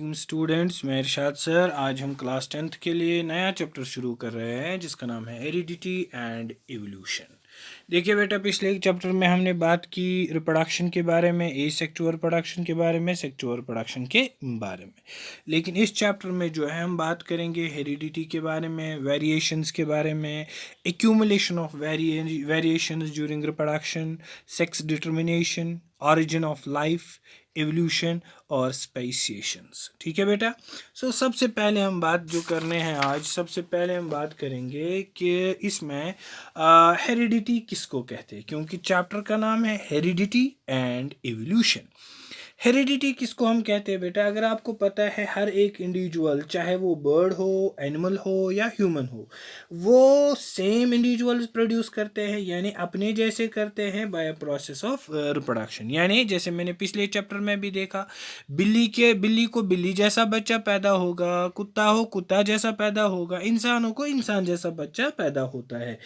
Students, मैं इरशाद sir. आज हम क्लास 10th के लिए नया चैप्टर शुरू कर रहे हैं जिसका नाम है हेरिडिटी एंड इवोल्यूशन। देखिए बेटा, पिछले एक चैप्टर में हमने बात की रिप्रोडक्शन के बारे में, एसेक्सुअल रिप्रोडक्शन के बारे में, सेक्सुअल रिप्रोडक्शन के बारे में। लेकिन इस चैप्टर में जो है हम बात करेंगे हेरिडिटी के बारे में, वेरिएशंस के बारे में, accumulation of variations during reproduction, sex determination, origin of life, evolution और स्पेसिएशंस। ठीक है बेटा। सबसे पहले हम बात जो करने हैं आज, सबसे पहले हम बात करेंगे कि इसमें हेरिडिटी किसको कहते हैं, क्योंकि चैप्टर का नाम है हेरिडिटी एंड एवोल्यूशन। हेरिडिटी किसको हम कहते हैं बेटा? अगर आपको पता है, हर एक इंडिविजुअल, चाहे वो बर्ड हो, एनिमल हो या ह्यूमन हो, वो सेम इंडिविजुअल्स प्रोड्यूस करते हैं, यानी अपने जैसे करते हैं बाय प्रोसेस ऑफ रिप्रोडक्शन। यानी जैसे मैंने पिछले चैप्टर में भी देखा, बिल्ली को बिल्ली जैसा बच्चा पैदा होगा, कुत्ता हो कुत्ता जैसा पैदा होगा, इंसानों को इंसान जैसा बच्चा पैदा होता है।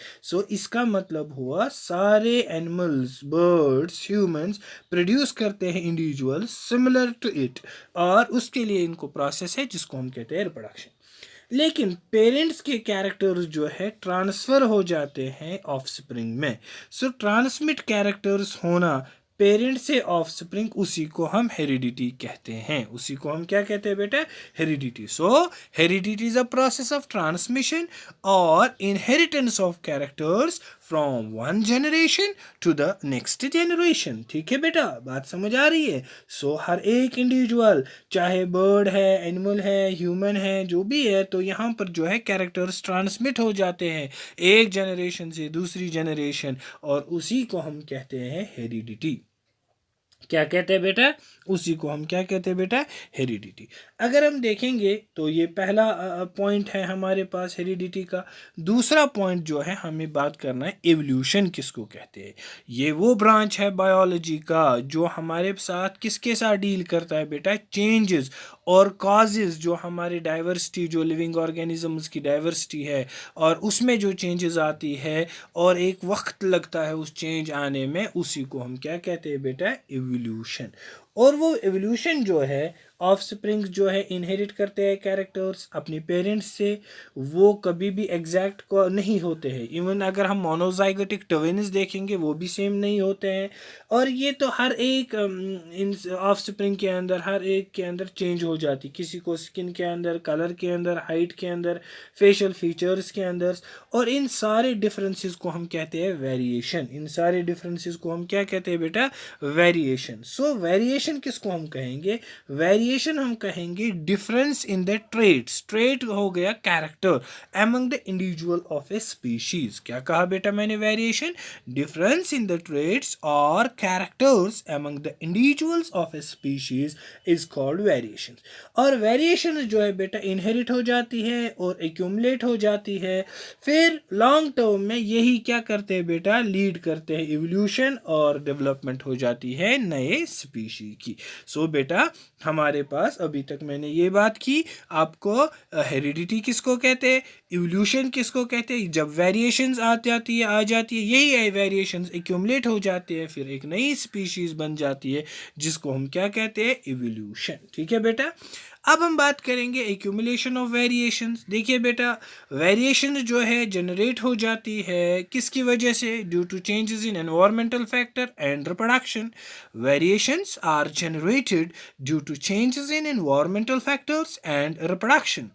इसका मतलब हुआ सारे एनिमल्स, बर्ड्स, ह्यूमंस प्रोड्यूस करते हैं इंडिविजुअल सिमिलर टू इट, और उसके लिए इनको प्रोसेस है जिसको हम कहते हैं रिप्रोडक्शन। लेकिन पेरेंट्स के कैरेक्टर्स जो है ट्रांसफर हो जाते हैं ऑफस्प्रिंग में। ट्रांसमिट कैरेक्टर्स होना पेरेंट से ऑफस्प्रिंग, उसी को हम हेरिडिटी कहते हैं। उसी को हम क्या कहते हैं बेटा? Heredity. Heredity is a process of transmission और inheritance of characters from one generation to the next generation. ठीक है बेटा, बात समझ आ रही है? हर एक इंडिविजुअल, चाहे बर्ड है, एनिमल है, ह्यूमन है, जो भी है, तो यहाँ पर जो है कैरेक्टर्स ट्रांसमिट हो जाते हैं एक जनरेशन से दूसरी जनरेशन, और उसी को हम कहते हैं हेरिडिटी। क्या कहते हैं बेटा? उसी को हम क्या कहते हैं बेटा? हेरिडिटी। अगर हम देखेंगे तो ये पहला पॉइंट है हमारे पास हेरिडिटी का। दूसरा पॉइंट जो है हमें बात करना है, एवोल्यूशन किसको कहते हैं। ये वो ब्रांच है बायोलॉजी का जो हमारे साथ किसके साथ डील करता है बेटा? चेंजेस और कॉजेज, जो हमारी डाइवर्सिटी, जो लिविंग ऑर्गेनिजम्स की डाइवर्सिटी है, और उसमें जो चेंजेस आती है और एक वक्त लगता है उस चेंज आने में, उसी को हम क्या कहते हैं बेटा? एवोल्यूशन। और वो एवोल्यूशन जो है, ऑफस्प्रिंग्स जो है इनहेरिट करते हैं कैरेक्टर्स अपने पेरेंट्स से, वो कभी भी एग्जैक्ट को नहीं होते हैं। इवन अगर हम मोनोजाइगोटिक ट्विन्स देखेंगे, वो भी सेम नहीं होते हैं। और ये तो हर एक इन ऑफस्प्रिंग के अंदर, हर एक के अंदर चेंज हो जाती, किसी को स्किन के अंदर, कलर के अंदर, हाइट के अंदर, फेशियल फीचर्स के अंदर। और इन सारे डिफरेंसेस को हम कहते हैं वेरिएशन। इन सारे डिफरेंसेस को हम क्या कहते हैं बेटा? वेरिएशन। वेरिएशन किसको हम कहेंगे? वेरिएशन हम कहेंगे difference in the traits. Trait हो गया character among the individual of a species. क्या कहा बेटा मैंने? Variation, difference in the traits और characters among the individuals of a species is called variation. और वेरिएशन जो है बेटा इनहेरिट हो जाती है और एक्यूमुलेट हो जाती है, फिर लॉन्ग टर्म में यही क्या करते हैं बेटा? लीड करते हैं इवोल्यूशन, और डेवलपमेंट हो जाती है नए स्पीशी की। बेटा हमारे पास अभी तक मैंने ये बात की आपको, हेरिडिटी किसको कहते हैं, इवोल्यूशन किसको कहते हैं। जब वेरिएशंस आ जाती है यही वेरिएशंस एक्यूमुलेट हो जाते हैं, फिर एक नई स्पीशीज बन जाती है जिसको हम क्या कहते हैं? इवोल्यूशन। ठीक है बेटा। अब हम बात करेंगे एक्यूमुलेशन ऑफ वेरिएशंस। देखिए बेटा, वेरिएशन जो है जनरेट हो जाती है किसकी वजह से? Due to changes in environmental factor and reproduction. Variations are generated due to changes in environmental factors and reproduction.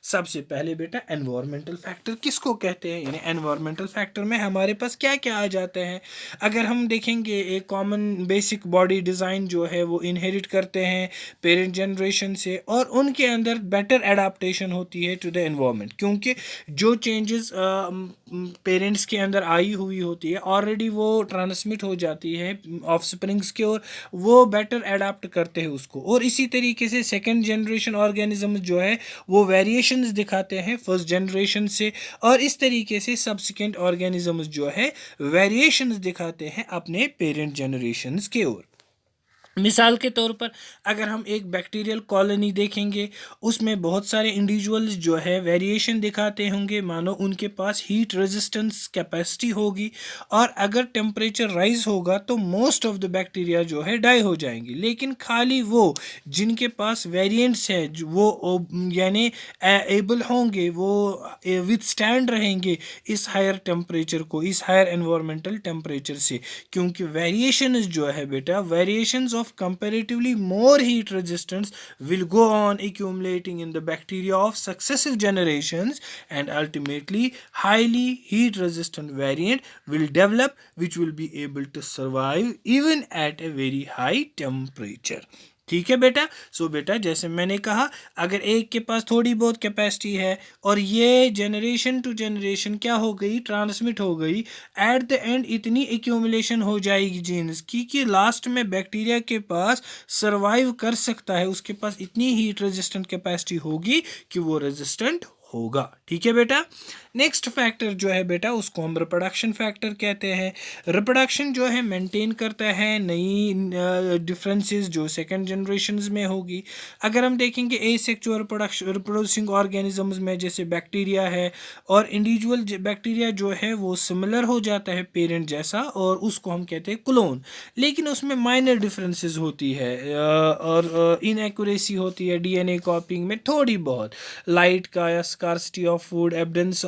सबसे पहले बेटा एनवायरमेंटल फैक्टर किसको कहते हैं, यानी एनवायरमेंटल फैक्टर में हमारे पास क्या क्या आ जाते हैं। अगर हम देखेंगे, एक कॉमन बेसिक बॉडी डिज़ाइन जो है वो इनहेरिट करते हैं पेरेंट जनरेशन से, और उनके अंदर बेटर एडाप्टेशन होती है टू द एनवायरनमेंट, क्योंकि जो चेंजेस पेरेंट्स के अंदर आई हुई होती है ऑलरेडी वो ट्रांसमिट हो जाती है ऑफस्प्रिंग्स के, और वो बेटर एडाप्ट करते हैं उसको। और इसी तरीके से सेकेंड जनरेशन ऑर्गेनिज्म जो है वो वेरिएशंस दिखाते हैं फर्स्ट जनरेशन से, और इस तरीके से सब्सिक्वेंट ऑर्गेनिजम्स जो है वेरिएशंस दिखाते हैं अपने पेरेंट जनरेशंस के ओर। मिसाल के तौर पर अगर हम एक बैक्टीरियल कॉलोनी देखेंगे, उसमें बहुत सारे इंडिविजुअल्स जो है वेरिएशन दिखाते होंगे, मानो उनके पास हीट रेजिस्टेंस कैपेसिटी होगी, और अगर टेम्परेचर राइज होगा तो मोस्ट ऑफ द बैक्टीरिया जो है डाई हो जाएंगी। लेकिन खाली वो जिनके पास वेरिएंट्स है वो यानी एबल होंगे, वो विथस्टैंड रहेंगे इस हायर टेम्परेचर को, इस हायर एनवायरमेंटल टेम्परेचर से, क्योंकि वेरिएशन जो है बेटा, variations of comparatively more heat resistance will go on accumulating in the bacteria of successive generations, and ultimately highly heat resistant variant will develop which will be able to survive even at a very high temperature। ठीक है बेटा। सो बेटा जैसे मैंने कहा, अगर एक के पास थोड़ी बहुत कैपेसिटी है और ये जनरेशन टू जनरेशन क्या हो गई, ट्रांसमिट हो गई, एट द एंड इतनी एक्यूमुलेशन हो जाएगी जीन्स की कि लास्ट में बैक्टीरिया के पास सरवाइव कर सकता है, उसके पास इतनी हीट रेजिस्टेंट कैपेसिटी होगी कि वो रेजिस्टेंट होगा। ठीक है बेटा। नेक्स्ट फैक्टर जो है बेटा, उसको हम रिप्रोडक्शन फैक्टर कहते हैं। रिप्रोडक्शन जो है मेंटेन करता है नई डिफरेंसेस जो सेकंड जनरेशन्स में होगी। अगर हम देखेंगे एसेक्सुअल रिप्रोड्यूसिंग ऑर्गेनिजम्स में जैसे बैक्टीरिया है, और इंडिविजुअल बैक्टीरिया जो है वो सिमिलर हो जाता है पेरेंट जैसा, और उसको हम कहते हैं क्लोन। लेकिन उसमें माइनर डिफरेंसेस होती है और इनएक्यूरेसी होती है डीएनए कॉपिंग में थोड़ी बहुत, लाइट का या scarcity of food, abundance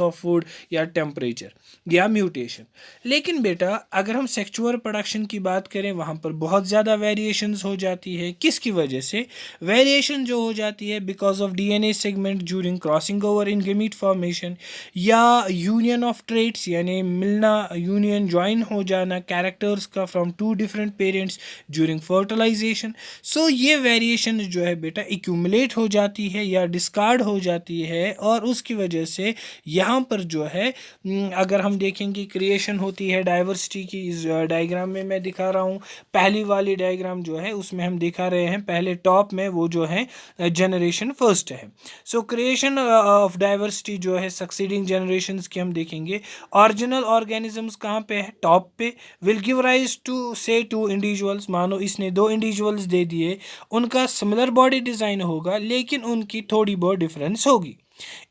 of food, या टेम्परेचर, या म्यूटेशन। लेकिन बेटा अगर हम सेक्सुअल रिप्रोडक्शन की बात करें, वहाँ पर बहुत ज़्यादा वेरिएशंस हो जाती है। किसकी वजह से वेरिएशन जो हो जाती है? Because of DNA segment during crossing over in gamete formation, या यूनियन ऑफ ट्रेट्स यानी मिलना, यूनियन ज्वाइन हो जाना कैरेक्टर्स का from two different parents during fertilisation. So ये वेरिएशन जो है बेटा एक्यूमुलेट हो जाती है या डिस्कार्ड हो जाती है, और उसकी वजह से यहाँ पर जो है अगर हम देखेंगे क्रिएशन होती है डाइवर्सिटी की। इस डायग्राम में मैं दिखा रहा हूँ, पहली वाली डायग्राम जो है उसमें हम दिखा रहे हैं, पहले टॉप में वो जो है जनरेशन फर्स्ट है। सो क्रिएशन ऑफ डाइवर्सिटी जो है सक्सीडिंग जनरेशन्स की हम देखेंगे। ओरिजिनल ऑर्गेनिजम्स कहाँ पे है? टॉप पे। विल गिव राइज टू से टू इंडिविजुअल्स, मानो इसने दो इंडिविजुअल्स दे दिए, उनका सिमिलर बॉडी डिज़ाइन होगा लेकिन उनकी थोड़ी बहुत डिफरेंस होगी।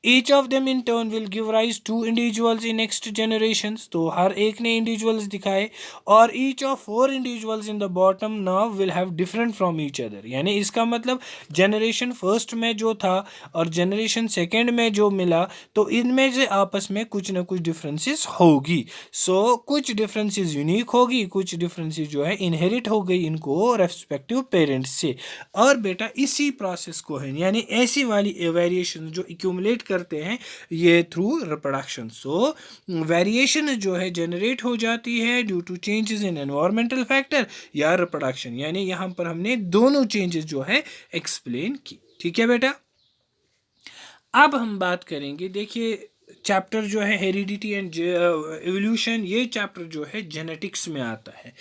Each of them in turn will give rise to individuals in next generations, तो हर एक ने individuals दिखाए, और each of four individuals in the bottom now will have different from each other। यानी इसका मतलब generation first में जो था और generation second में जो मिला, तो इनमें से आपस में कुछ ना कुछ differences होगी। कुछ differences unique होगी, कुछ differences जो है inherit हो गई इनको respective parents से। और बेटा इसी process को है, यानी ऐसी वाली variation जो एक्यूमुलेट करते हैं ये थ्रू रिप्रोडक्शन। सो वेरिएशन जो है जनरेट हो जाती है due to changes in environmental factor या रिप्रोडक्शन, यानी यहाँ पर हमने दोनों चेंजेस जो है एक्सप्लेन की। ठीक है बेटा। अब हम बात करेंगे, देखिए चैप्टर जो है हेरिडिटी एंड एवोल्यूशन, ये चैप्टर जो है जेनेटिक्स में आता है।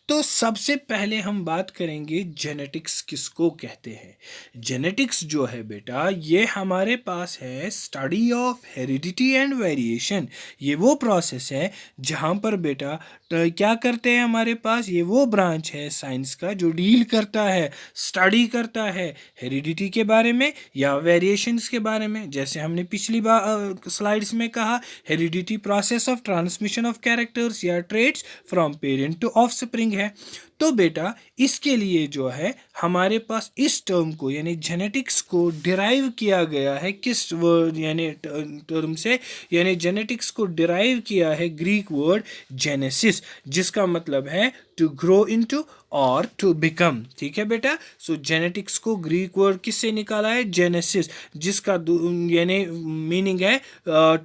तो सबसे पहले हम बात करेंगे जेनेटिक्स किसको कहते हैं। जेनेटिक्स जो है बेटा ये हमारे पास है study of heredity and variation. ये वो प्रोसेस है जहाँ पर बेटा क्या करते हैं, हमारे पास ये वो ब्रांच है साइंस का जो डील करता है, स्टडी करता है हेरिडिटी के बारे में या वेरिएशंस के बारे में। जैसे हमने पिछली बार स्लाइड्स में कहा, heredity process of transmission of characters या traits from parent to offspring है। तो बेटा इसके लिए जो है हमारे पास इस टर्म को यानी जेनेटिक्स को डिराइव किया गया है किस वर्ड यानी टर्म से, यानी जेनेटिक्स को डिराइव किया है ग्रीक वर्ड जेनेसिस, जिसका मतलब है टू ग्रो इनटू और टू बिकम। ठीक है बेटा। सो जेनेटिक्स को ग्रीक वर्ड किससे निकाला है? जेनेसिस, जिसका यानी मीनिंग है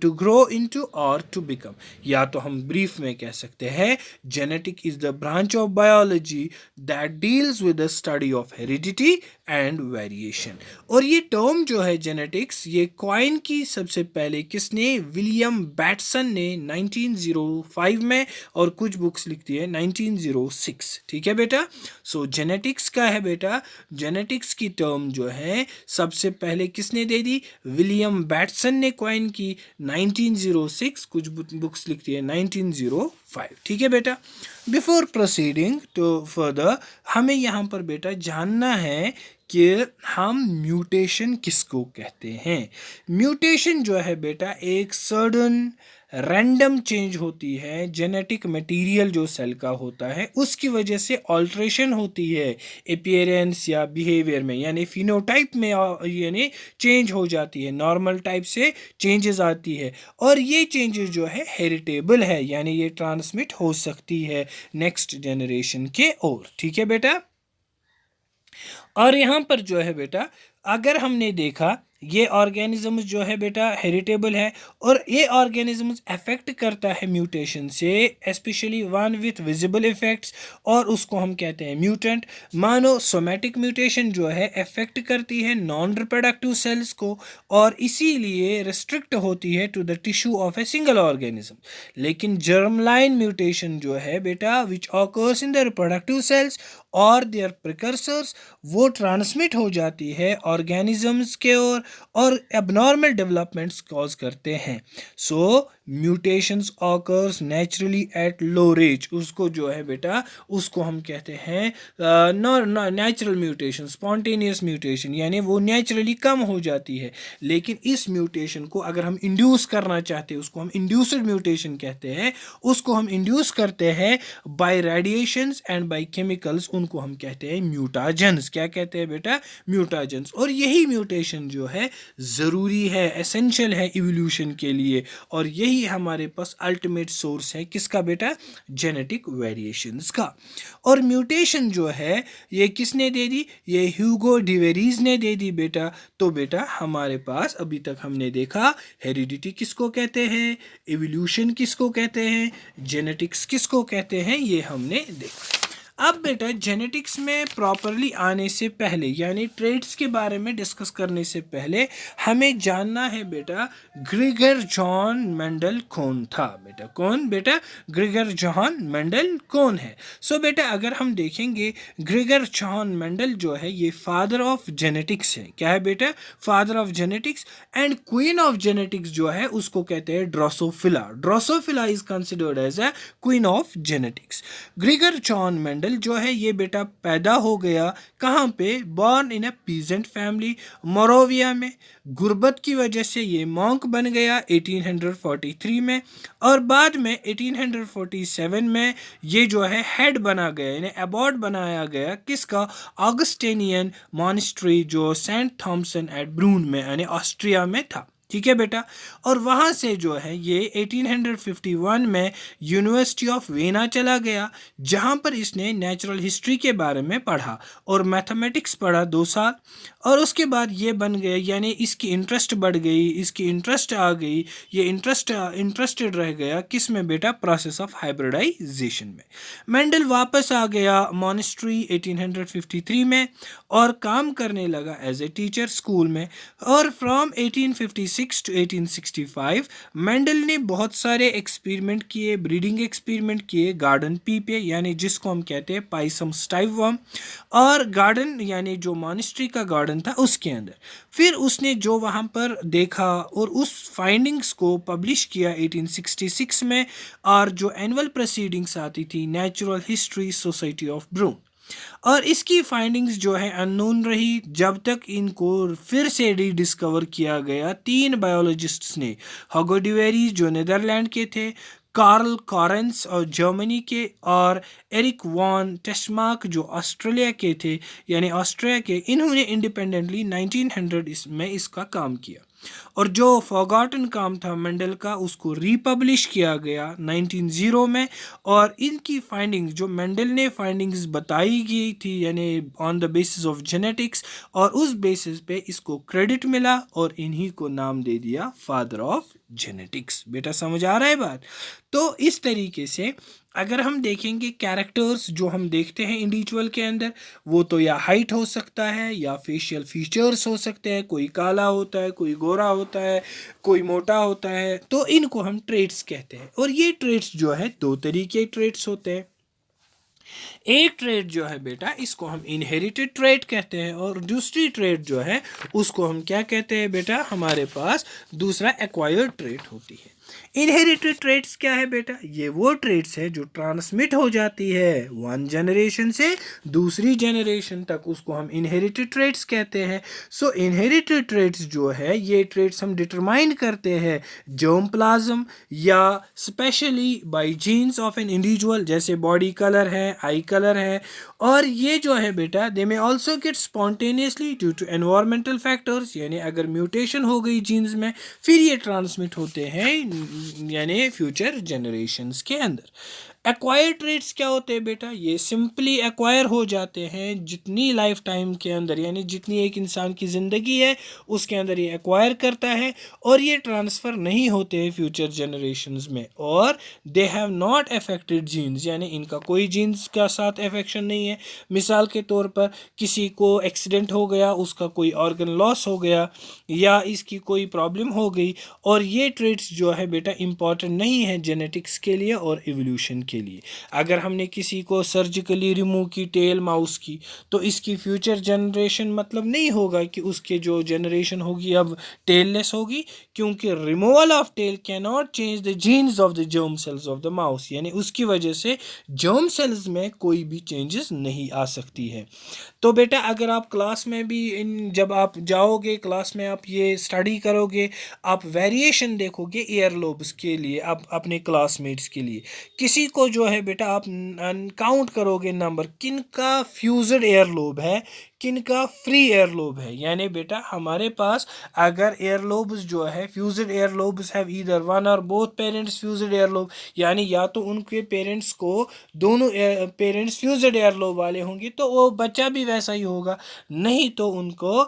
टू ग्रो इनटू और टू बिकम। या तो हम ब्रीफ में कह सकते हैं genetic is the branch of biology that deals with the study of heredity and variation. और ये टर्म जो है जेनेटिक्स, ये कॉइन की सबसे पहले किसने? विलियम बैटसन ने 1905 में, और कुछ बुक्स लिखती है 1906। ठीक है बेटा। सो जेनेटिक्स का है बेटा, जेनेटिक्स की टर्म जो है सबसे पहले किसने दे दी? विलियम बैटसन ने कॉइन की 1906, कुछ बुक्स लिखती है 1905। 5। ठीक है बेटा, बिफोर प्रोसीडिंग तो फर्दर हमें यहाँ पर बेटा जानना है कि हम म्यूटेशन किसको कहते हैं। म्यूटेशन जो है बेटा एक सडन रैंडम चेंज होती है जेनेटिक मटेरियल जो सेल का होता है, उसकी वजह से ऑल्ट्रेशन होती है अपीयरेंस या बिहेवियर में, यानी फिनोटाइप में, यानी चेंज हो जाती है, नॉर्मल टाइप से चेंजेस आती है, और ये चेंजेस जो है हेरिटेबल है, यानी ये ट्रांसमिट हो सकती है नेक्स्ट जनरेशन के ओर। ठीक है बेटा, और यहाँ पर जो है बेटा अगर हमने देखा ये ऑर्गेनिजम्स जो है बेटा हेरिटेबल है, और ये ऑर्गेनिजम्स अफेक्ट करता है म्यूटेशन से, specially one with visible effects, और उसको हम कहते हैं म्यूटेंट। मानो सोमैटिक म्यूटेशन जो है अफेक्ट करती है नॉन रिप्रोडक्टिव सेल्स को, और इसीलिए रिस्ट्रिक्ट होती है to the tissue of a single organism. लेकिन जर्म लाइन म्यूटेशन जो है बेटा which occurs in the reproductive cells और देयर प्रिकर्सर्स, वो ट्रांसमिट हो जाती है ऑर्गेनिजम्स के ओर, और एबनॉर्मल डेवलपमेंट्स कॉज करते हैं। So mutations occurs naturally at low rate, उसको जो है बेटा उसको हम कहते हैं नेचुरल म्यूटेशन, स्पॉन्टेनियस म्यूटेशन, यानी वो नेचुरली कम हो जाती है। लेकिन इस म्यूटेशन को अगर हम इंड्यूस करना चाहते हैं, उसको हम इंड्यूस्ड म्यूटेशन कहते हैं, उसको हम इंड्यूस करते हैं by radiations and by chemicals, उनको हम कहते हैं म्यूटाजेंस। क्या कहते हैं बेटा? म्यूटाजेंस। और यही म्यूटेशन जो है ज़रूरी है, एसेंशियल है इवोल्यूशन के लिए, और यही हमारे पास अल्टीमेट सोर्स है किसका बेटा? जेनेटिक वेरिएशंस का। और म्यूटेशन जो है ये किसने दे दी? ये ह्यूगो डिवेरीज ने दे दी बेटा। तो बेटा हमारे पास अभी तक हमने देखा हेरिडिटी किसको कहते हैं, इवोल्यूशन किसको कहते हैं, जेनेटिक्स किसको कहते हैं, ये हमने देखा। अब बेटा जेनेटिक्स में प्रॉपरली आने से पहले, यानी ट्रेड्स के बारे में डिस्कस करने से पहले, हमें जानना है बेटा ग्रेगर जॉन मेंडल कौन था। बेटा कौन? बेटा ग्रेगर जॉन मेंडल कौन है? सो बेटा अगर हम देखेंगे ग्रेगर जॉन मेंडल जो है ये फादर ऑफ जेनेटिक्स है। क्या है बेटा? Father of genetics. And queen of genetics जो है उसको कहते हैं drosophila. Drosophila is considered as a queen of genetics. Gregor John Mendel जो है ये बेटा पैदा हो गया कहाँ पे? Born in a peasant family, Moravia में। गुर्बत की वजह से ये मॉन्क बन गया 1843 में, और बाद में 1847 में ये जो है हेड बना गया, यानी अबॉट बनाया गया किसका? ऑगस्टेनियन मॉनेस्ट्री जो सेंट थॉमसन एट ब्रून में यानी ऑस्ट्रिया में था। ठीक है बेटा, और वहाँ से जो है ये 1851 में यूनिवर्सिटी ऑफ वेना चला गया, जहाँ पर इसने नेचुरल हिस्ट्री के बारे में पढ़ा और मैथमेटिक्स पढ़ा 2 साल, और उसके बाद ये बन गया, यानी इसकी इंटरेस्ट बढ़ गई, इसकी इंटरेस्ट आ गई, ये इंटरेस्टेड रह गया किस में बेटा? प्रोसेस ऑफ हाइब्रिडाइजेशन में। मेंडल वापस आ गया मॉनेस्ट्री 1853 में और काम करने लगा एज ए टीचर स्कूल में, और फ्रॉम 1856 टू 1865 मेंडल ने बहुत सारे एक्सपेरिमेंट किए, ब्रीडिंग एक्सपेरिमेंट किए गार्डन पी पे, यानी जिसको हम कहते हैं पाइसम स्टाइवर्म, और गार्डन यानी जो मॉनेस्ट्री का गार्डन था उसके अंदर। फिर उसने जो वहाँ पर देखा और उस फाइंडिंग्स को पब्लिश किया 1866 में, और जो एनुअल प्रोसीडिंग्स आती थी नेचुरल हिस्ट्री सोसाइटी ऑफ ब्रून, और इसकी फाइंडिंग्स जो है अननोन रही जब तक इनको फिर से रीडिस्कवर किया गया 3 बायोलॉजिस्ट्स ने, ह्यूगो डिवेरीज जो नीदरलैंड के थे, कार्ल कॉरेंस और जर्मनी के, और एरिक वॉन टेस्मार्क जो ऑस्ट्रेलिया के थे, यानी ऑस्ट्रिया के। इन्होंने इंडिपेंडेंटली 1900 में इसका काम किया, और जो फॉरगॉटन काम था मेंडल का उसको रीपब्लिश किया गया 1900 में। और इनकी फाइंडिंग्स जो मेंडल ने फाइंडिंग्स बताई गई थी, यानी on the basis of genetics, और उस बेसिस पे इसको क्रेडिट मिला और इन्हीं को नाम दे दिया फादर ऑफ जेनेटिक्स। बेटा समझ आ रहा है बात? तो इस तरीके से अगर हम देखेंगे कैरेक्टर्स जो हम देखते हैं इंडिविजुअल के अंदर, वो तो या हाइट हो सकता है या फेशियल फीचर्स हो सकते हैं, कोई काला होता है, कोई गोरा होता है, कोई मोटा होता है, तो इनको हम ट्रेट्स कहते हैं। और ये ट्रेट्स जो है 2 तरीके ट्रेट्स होते हैं। एक ट्रेट जो है बेटा इसको हम इनहेरिटेड ट्रेट कहते हैं, और दूसरी ट्रेट जो है उसको हम क्या कहते हैं बेटा? हमारे पास दूसरा एक्वायर्ड ट्रेट होती है। इनहेरिटेड ट्रेड्स क्या है बेटा? ये वो ट्रेड्स है जो ट्रांसमिट हो जाती है वन जनरेशन से दूसरी जनरेशन तक, उसको हम इनहेरिटेड ट्रेड्स कहते हैं। सो इनहेरिटेड ट्रेड्स जो है ये ट्रेड्स हम डिटरमाइन करते हैं जर्म प्लाज्म या specially by genes of an individual, जैसे बॉडी कलर है, आई कलर है। और ये जो है बेटा they may also get spontaneously due to environmental factors, यानी अगर म्यूटेशन हो गई जीन्स में फिर ये ट्रांसमिट होते हैं यानी फ्यूचर जनरेशन्स के अंदर। एक्वायर्ड ट्रेड्स क्या होते हैं बेटा? ये सिंपली एक्वायर हो जाते हैं जितनी लाइफ टाइम के अंदर, यानी जितनी एक इंसान की ज़िंदगी है उसके अंदर ये एक्वायर करता है और ये ट्रांसफ़र नहीं होते हैं फ्यूचर जनरेशन्स में, और they have not affected genes, यानी इनका कोई जीन्स का साथ अफेक्शन नहीं है। मिसाल के तौर पर किसी को एक्सीडेंट हो गया, उसका कोई ऑर्गन लॉस हो गया या इसकी कोई प्रॉब्लम हो गई, और ये ट्रेड्स जो है बेटा इंपॉर्टेंट नहीं है जेनेटिक्स के लिए और एवोल्यूशन के लिए। अगर हमने किसी को सर्जिकली रिमूव की टेल माउस की, तो इसकी फ्यूचर जनरेशन मतलब नहीं होगा कि उसके जो जनरेशन होगी अब टेललेस होगी, क्योंकि removal of tail can not change the genes of the germ cells of the mouse, यानी उसकी वजह से जर्म सेल्स में कोई भी चेंजेस नहीं आ सकती है। तो बेटा अगर आप क्लास में भी जब आप जाओगे क्लास में आप ये स्टडी करोगे, आप वेरिएशन देखोगे ईयर लोब्स के लिए, आप अपने क्लासमेट्स के लिए, किसी को जो है बेटा आप काउंट करोगे नंबर, किन का फ्यूज्ड एयर लोब है, किन का फ्री एयर लोब है। यानी बेटा हमारे पास अगर एयर लोब्स जो है fused ear lobes have either one or both parents fused ear lobe, यानी या तो उनके पेरेंट्स को दोनों पेरेंट्स फ्यूज्ड एयर लोब वाले होंगे तो वो बच्चा भी वैसा ही होगा, नहीं तो उनको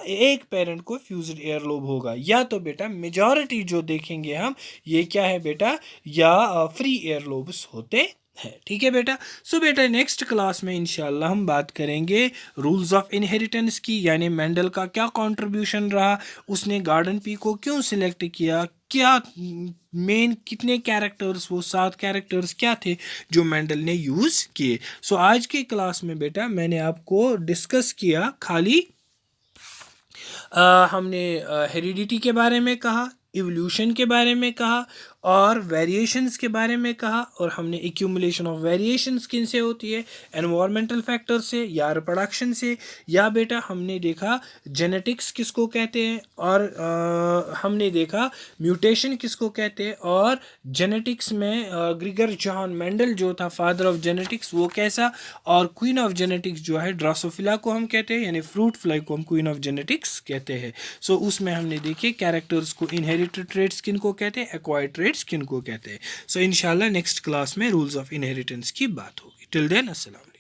एक पेरेंट को फ्यूज्ड एयर लोब होगा। या तो बेटा मेजॉरिटी जो देखेंगे हम ये क्या है बेटा, या फ्री एयर लोब्स होते है। ठीक है बेटा। सो बेटा नेक्स्ट क्लास में इंशाल्लाह हम बात करेंगे रूल्स ऑफ इनहेरिटेंस की, यानी मेंडल का क्या कंट्रीब्यूशन रहा, उसने गार्डन पी को क्यों सिलेक्ट किया, क्या मेन कितने कैरेक्टर्स, वो 7 कैरेक्टर्स क्या थे जो मेंडल ने यूज़ किए। सो आज के क्लास में बेटा मैंने आपको डिस्कस किया खाली हमने हेरिडिटी के बारे में कहा, इवोल्यूशन के बारे में कहा और वेरिएशंस के बारे में कहा, और हमने एक्यूमुलेशन ऑफ वेरिएशंस किन से होती है, एनवायरमेंटल फैक्टर से या रिप्रोडक्शन से, या बेटा हमने देखा जेनेटिक्स किसको कहते हैं, और हमने देखा म्यूटेशन किसको कहते हैं, और जेनेटिक्स में ग्रिगर जॉन मेंडल जो था फादर ऑफ जेनेटिक्स वो कैसा, और क्वीन ऑफ जेनेटिक्स जो है ड्रासोफिला को हम कहते हैं, यानी फ्रूट फ्लाई को हम क्वीन ऑफ जेनेटिक्स कहते हैं। सो उसमें हमने देखे कैरेक्टर्स को, इनहेरिटेड ट्रेड्स किन को कहते हैं, एक्वायर्ड ट्रेड्स किन को कहते हैं। सो इंशाल्लाह नेक्स्ट क्लास में रूल्स ऑफ इनहेरिटेंस की बात होगी। टिल देन अस्सलाम।